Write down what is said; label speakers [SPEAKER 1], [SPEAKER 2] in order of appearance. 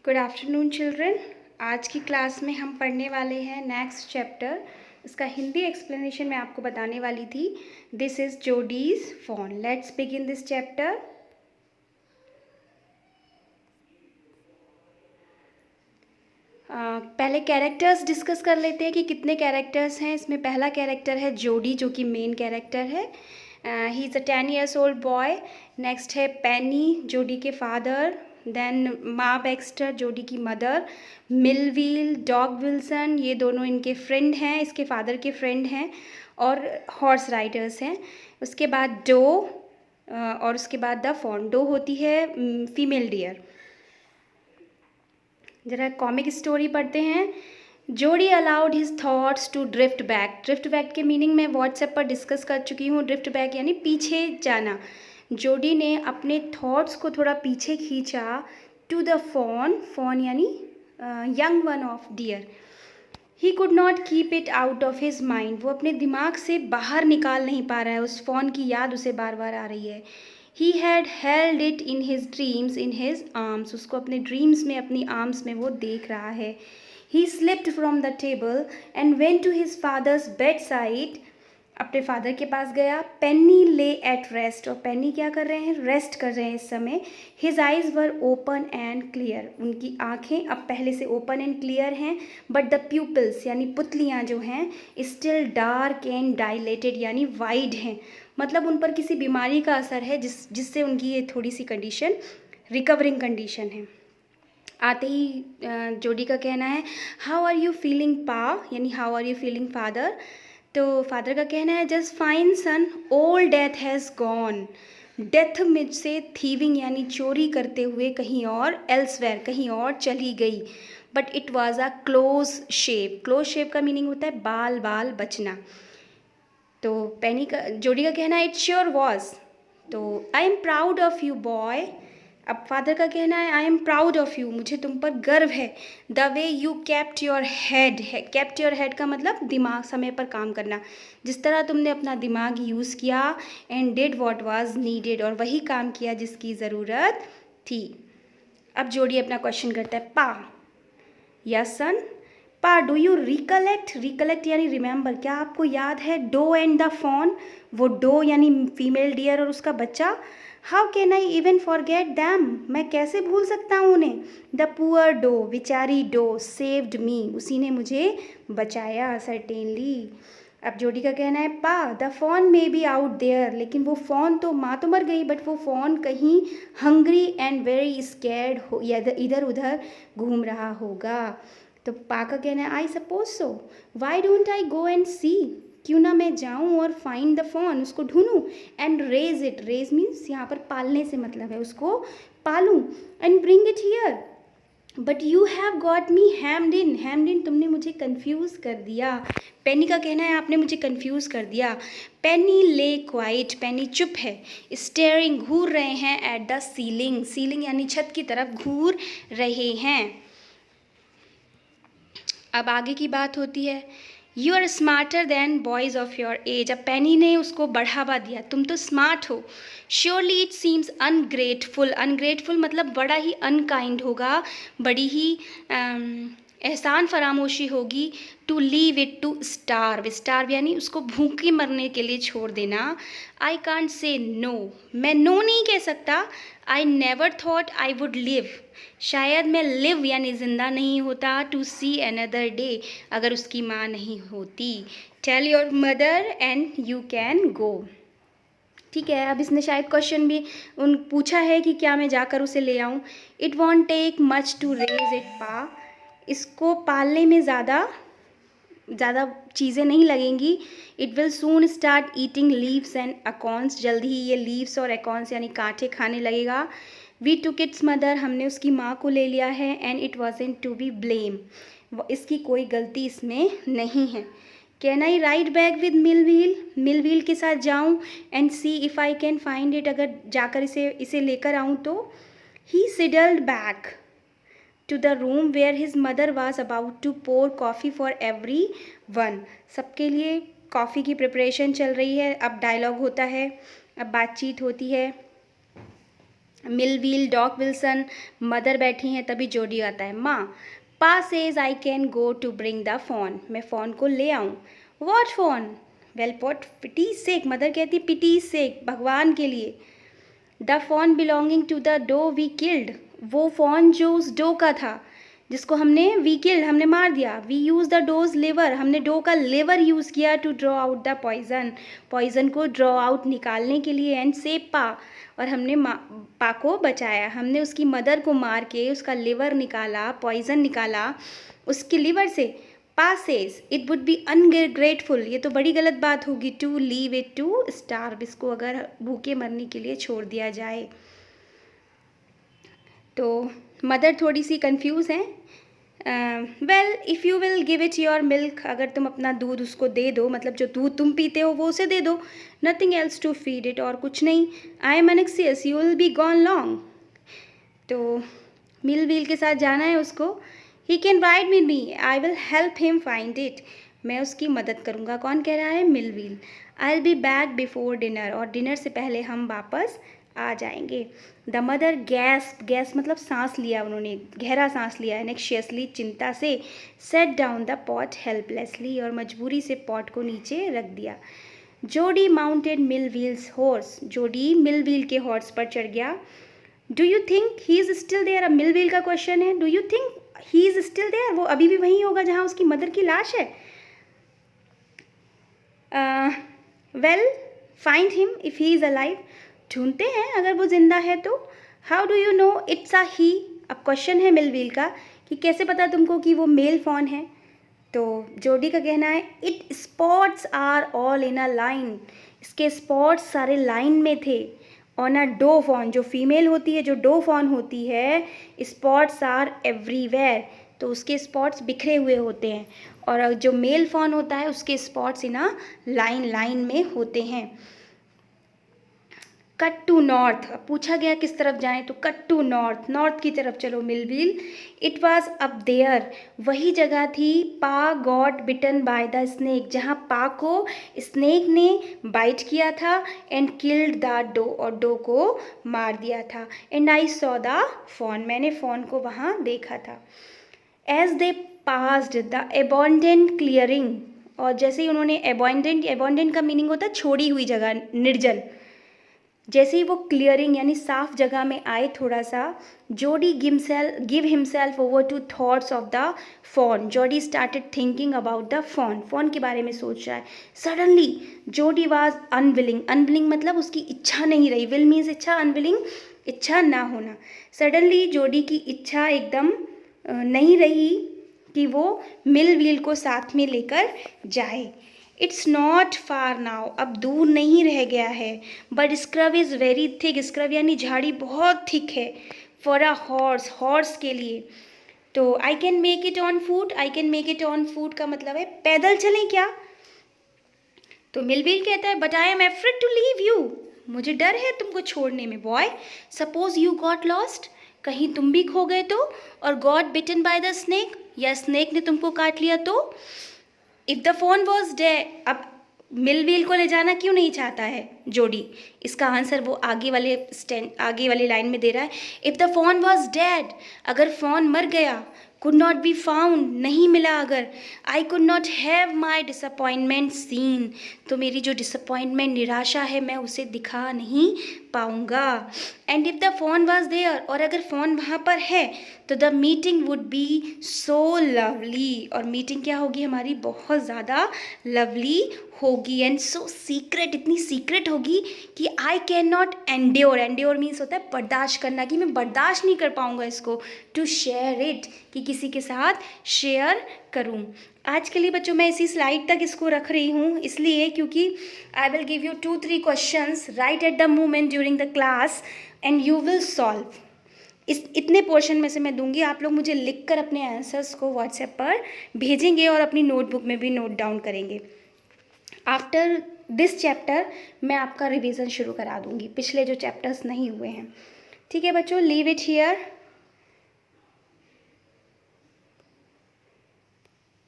[SPEAKER 1] Good afternoon children. आज की class में हम पढ़ने वाले हैं नेक्स्ट चैप्टर। इसका हिंदी एक्सप्लेनेशन मैं आपको बताने वाली थी। This is Jody's phone. Let's begin this chapter. पहले कैरेक्टर्स डिस्कस कर लेते हैं कि कितने कैरेक्टर्स हैं। इसमें पहला कैरेक्टर है जोडी, जो कि मेन कैरेक्टर है। He is a 10 years old boy. Next है पेनी, जोडी के फादर। देन माँ बैक्स्टर, जोडी की मदर। मिलवील, डॉग विल्सन, ये दोनों इनके फ्रेंड हैं, इसके फादर के फ्रेंड हैं और हॉर्स राइडर्स हैं। उसके बाद डो और उसके बाद द फॉन। डो होती है फीमेल डियर। जरा कॉमिक स्टोरी पढ़ते हैं। Jody allowed his thoughts to drift back. Drift back के मीनिंग मैं व्हाट्सएप पर डिस्कस कर चुकी हूँ। ड्रिफ्ट बैक यानी पीछे जाना। जोडी ने अपने थॉट्स को थोड़ा पीछे खींचा टू द फॉन। फॉन यानी young one of dear. He could not keep it out of his mind. वो अपने दिमाग से बाहर निकाल नहीं पा रहा है। उस फ़ोन की याद उसे बार बार आ रही है। He had held it in his dreams in his arms. उसको अपने ड्रीम्स में, अपनी आर्म्स में वो देख रहा है। He slipped from the table and went to his father's bed side. अपने फादर के पास गया। पेनी ले एट रेस्ट। और पेनी क्या कर रहे हैं? रेस्ट कर रहे हैं इस समय। His eyes were open and clear. उनकी आँखें अब पहले से ओपन एंड क्लियर हैं, बट द प्यूपल्स यानी पुतलियाँ जो हैं स्टिल डार्क एंड डायलेटेड यानी वाइड हैं। मतलब उन पर किसी बीमारी का असर है जिससे उनकी ये थोड़ी सी कंडीशन रिकवरिंग कंडीशन है। आते ही जोडी का कहना है how are you feeling pa, यानी how are you feeling father. तो फादर का कहना है just fine son, old death has gone. Death में से थीविंग यानी चोरी करते हुए कहीं और, एल्सवेयर कहीं और चली गई। But it was a close shape. Close shape का मीनिंग होता है बाल बाल बचना। तो पेनी का, जोडी का कहना है इट श्योर वॉज। तो I am proud of you boy. अब फादर का कहना है I am proud of you, मुझे तुम पर गर्व है। The way you kept your head है। केप्ट योर हेड का मतलब दिमाग, समय पर काम करना। जिस तरह तुमने अपना दिमाग यूज़ किया। And did what was needed, और वही काम किया जिसकी ज़रूरत थी। अब जोडी अपना क्वेश्चन करता है पा, यस सन। पा डू यू रिकलेक्ट। रिकलेक्ट यानी रिमेंबर। क्या आपको याद है डो एंड द फॉन। वो डो यानी फीमेल डियर और उसका बच्चा। How can I even forget them. मैं कैसे भूल सकता हूँ उन्हें। द पुअर डो, बेचारी डो, सेव्ड मी, उसी ने मुझे बचाया सर्टेनली। अब जोडी का कहना है pa the fawn may be out there. लेकिन वो फ़ोन तो, माँ तो मर गई, बट वो फ़ोन कहीं हंग्री एंड वेरी स्कैर्ड हो, या इधर उधर घूम रहा होगा। तो पा का कहना है I suppose so. Why don't I go and see. क्यों ना मैं जाऊं और फाइंड द फोन, उसको ढूंढूं। And raise it. Raise means यहाँ पर पालने से मतलब है, उसको पालूं। And bring it here. But you have got me hammed in. Hammed in, तुमने मुझे कन्फ्यूज़ कर दिया। पेनी का कहना है आपने मुझे कन्फ्यूज़ कर दिया। पेनी ले क्वाइट। पेनी चुप है। स्टेयरिंग, घूर रहे हैं। At the ceiling. सीलिंग यानी छत की तरफ घूर रहे हैं। अब आगे की बात होती है you are smarter than boys of your age. अब पेनी ने उसको बढ़ावा दिया, तुम तो स्मार्ट हो। Surely it seems ungrateful. Ungrateful मतलब बड़ा ही अनकाइंड होगा, बड़ी ही एहसान फरामोशी होगी। To leave it to starve. Starve यानी उसको भूखे मरने के लिए छोड़ देना। I can't say no. मैं नो नहीं कह सकता। I never thought I would live. शायद मैं लिव यानी ज़िंदा नहीं होता। टू सी अनदर डे, अगर उसकी माँ नहीं होती। Tell your mother and you can go. ठीक है, अब इसने शायद क्वेश्चन भी पूछा है कि क्या मैं जाकर उसे ले आऊँ। It won't take much to raise it Pa. इसको पालने में ज़्यादा चीज़ें नहीं लगेंगी। It will soon start eating leaves and acorns. जल्दी ही ये लीव्स और अकॉन्स यानी कांटे खाने लगेगा। We took its mother. हमने उसकी माँ को ले लिया है। And it wasn't to be blame. इसकी कोई गलती इसमें नहीं है। Can I ride back with Millwheel. Millwheel के साथ जाऊँ and see if I can find it. अगर जाकर इसे लेकर आऊँ तो। He sidled back to the room where his mother was about to pour coffee for everyone. सबके लिए कॉफ़ी की प्रिपरेशन चल रही है। अब डायलॉग होता है, अब बातचीत होती है। Millwheel, Doc Wilson, mother बैठी हैं, तभी जोडी आता है, माँ। Pa says I can go to bring the fawn, मैं फ़ोन को ले आऊँ। What fawn? Well what pity sake, mother कहती पिटी सेक, भगवान के लिए। The fawn belonging to the doe we killed, वो फ़ोन जो उस डो का था जिसको हमने वी किल्ड, हमने मार दिया। We use the doe's liver, हमने डो का लिवर यूज़ किया to draw out the poison, poison को ड्रॉ आउट निकालने के लिए। एंड सेव पा, और हमने पा को बचाया, हमने उसकी मदर को मार के उसका लिवर निकाला, पॉइजन निकाला उसके लिवर से। Pa says it would be ungrateful, ये तो बड़ी गलत बात होगी, to leave it to starve, इसको अगर भूखे मरने के लिए छोड़ दिया जाए। तो मदर थोड़ी सी कंफ्यूज हैं। Well if you will give it your milk, अगर तुम अपना दूध उसको दे दो, मतलब जो दूध तुम पीते हो वो उसे दे दो। Nothing else to feed it, और कुछ नहीं। I am anxious, you will be gone long. तो मिल व्हील के साथ जाना है उसको। He can ride with me, I will help him find it, मैं उसकी मदद करूँगा। कौन कह रहा है? Millwheel. I will be back before dinner, और डिनर से पहले हम वापस आ जाएंगे। द मदर गैस्प, गैस मतलब सांस लिया, उन्होंने गहरा सांस लिया। एनेक्शियसली, चिंता से। Set down the pot helplessly, और मजबूरी से पॉट को नीचे रख दिया। जोडी माउंटेड मिल व्हील्स हॉर्स, जोडी मिल व्हील के हॉर्स पर चढ़ गया। Do you think he is still there, अब मिल व्हील का क्वेश्चन है, do you think he is still there, वो अभी भी वहीं होगा जहाँ उसकी मदर की लाश है। We'll find him if he is alive, ढूंढते हैं अगर वो जिंदा है तो। How do you know it's a he, अब क्वेश्चन है मिल व्हील का कि कैसे पता तुमको कि वो मेल फ़ोन है। तो जोडी का कहना है it spots are all in a line, इसके स्पॉट्स सारे लाइन में थे। ऑन अ डो फॉन, जो फीमेल होती है, जो डो फॉन होती है, स्पॉट्स आर एवरीवेयर, तो उसके स्पॉट्स बिखरे हुए होते हैं। और जो मेल फॉन होता है उसके spots in a line, line में होते हैं। कट टू नॉर्थ, पूछा गया किस तरफ जाएं, तो कट टू नॉर्थ, नॉर्थ की तरफ चलो Millwheel. It was up there, वही जगह थी। Pa got bitten by the snake, जहाँ पा को स्नेक ने बाइट किया था। एंड किल्ड द डो, और डो को मार दिया था। And I saw the fawn, मैंने फॉन को वहाँ देखा था। As they passed the abandoned clearing, और जैसे ही उन्होंने एबॉन्डेंट, एबॉन्डेंट का मीनिंग होता है छोड़ी हुई जगह, निर्जन। जैसे ही वो क्लियरिंग यानी साफ जगह में आए थोड़ा सा, Jody give himself over to thoughts of the fawn, Jody started thinking about the fawn, fawn के बारे में सोच रहा है। सडनली जोडी वाज अनविलिंग, अनविलिंग मतलब उसकी इच्छा नहीं रही, विल मीन्स इच्छा, अनविलिंग इच्छा ना होना। सडनली जोडी की इच्छा एकदम नहीं रही कि वो मिल व्हील को साथ में लेकर जाए। इट्स नॉट फार नाउ, अब दूर नहीं रह गया है। But scrub is very thick, scrub यानी झाड़ी बहुत थिक है। फॉर अ हॉर्स, हॉर्स के लिए। तो I can make it on foot, I can make it on foot का मतलब है पैदल चलें क्या। तो मिल व्हील कहता है but I am afraid to leave you, मुझे डर है तुमको छोड़ने में। Boy suppose you got lost, कहीं तुम भी खो गए तो। और got bitten by the snake, या स्नेक ने तुमको काट लिया तो। If the phone was dead, अब मिल व्हील को ले जाना क्यों नहीं चाहता है जोडी, इसका आंसर वो आगे वाली लाइन में दे रहा है। If the phone was dead, अगर फ़ोन मर गया। कुड नॉट बी फाउंड, नहीं मिला अगर। I could not have my disappointment seen, तो मेरी जो डिसअपॉइंटमेंट, निराशा है, मैं उसे दिखा नहीं पाऊँगा। And if the phone was there, और अगर फ़ोन वहाँ पर है तो the meeting would be so lovely, और मीटिंग क्या होगी हमारी, बहुत ज़्यादा लवली होगी। एंड सो सीक्रेट, इतनी सीक्रेट होगी कि I can not endure, endure means होता है बर्दाश्त करना, कि मैं बर्दाश्त नहीं कर पाऊँगा इसको। टू शेयर इट, कि किसी के साथ शेयर करूँ। आज के लिए बच्चों मैं इसी स्लाइड तक इसको रख रही हूँ, इसलिए क्योंकि I will give you 2-3 questions right at the moment during the class and you will solve. इतने पोर्शन में से मैं दूंगी, आप लोग मुझे लिखकर अपने आंसर्स को व्हाट्सएप पर भेजेंगे और अपनी नोटबुक में भी नोट डाउन करेंगे। आफ्टर दिस चैप्टर मैं आपका रिवीजन शुरू करा दूंगी, पिछले जो चैप्टर्स नहीं हुए हैं। ठीक है बच्चों, लीव इट हियर।